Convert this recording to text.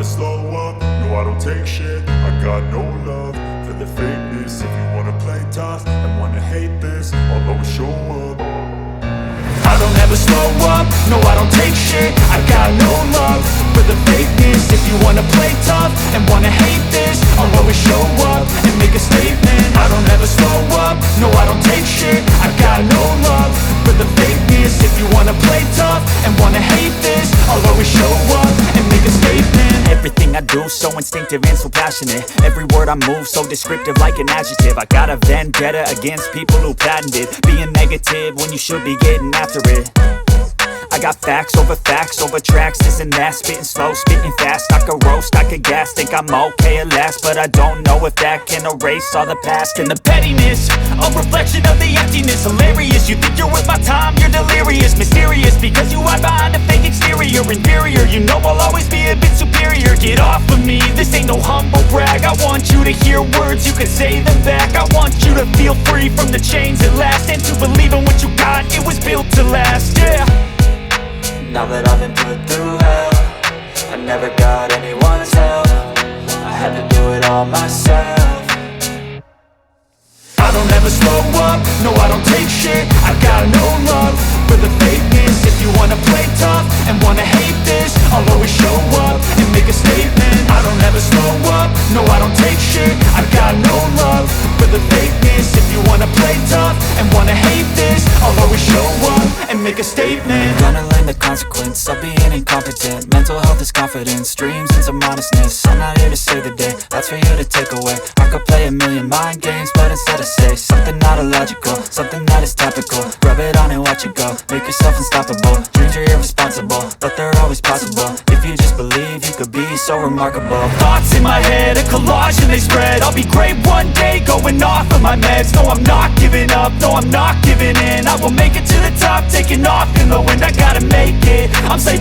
slow up, no I don't take shit. I got no love for the fakeness. If you wanna play tough and wanna hate this, I'll always show up. I don't ever slow up, no I don't take shit. I got no love for the fakeness. If you wanna play tough and wanna hate this, I'll always show up and make a statement. I don't ever slow up, no I don't take shit. I got no love for the fakeness. If you wanna play tough and wanna hate this, I'll always show up and make a statement. Everything I do so instinctive and so passionate. Every word I move so descriptive like an adjective. I got a vendetta against people who patented being negative when you should be getting after it. I got facts over tracks, this and that. Spitting slow, spitting fast, I could roast, I could gas. Think I'm okay at last, but I don't know if that can erase all the past. And the pettiness, a reflection of the emptiness. Hilarious, you think you're worth my time, you're delirious. Mysterious, because you hide behind a fake exterior. Inferior, you know I'll always be a bit superior. Get off of me, this ain't no humble brag. I want you to hear words, you can say them back. I want you to feel free from the chains at last, and to believe in what you got, it was built to last, yeah. Now that I've been put through hell, I never got anyone's help. I had to do it all myself. I don't ever slow up, no I don't take shit. I got no love for the fakeness. If you wanna play tough and wanna hate this, I'll always show up and make a statement. I don't ever slow up, no I don't take shit. I got no love for the fakeness. If you wanna play tough and wanna hate this, I'll always show up and make a statement. Gonna learn the consequence of being incompetent. Mental health is confidence, dreams and some honestness. I'm not here to save the day, that's for you to take away. I could play a million mind games, but instead I say something not illogical, something that is topical. Rub it on and watch it go, make yourself unstoppable. Dreams are irresponsible, but they're always possible. If you just believe, you could be so remarkable. Thoughts in my head, a collage and they spread. I'll be great one day, going off of my meds. No, I'm not giving up, no, I'm not giving in. I will make it to the top, taking off in the wind. I gotta make it, I'm saving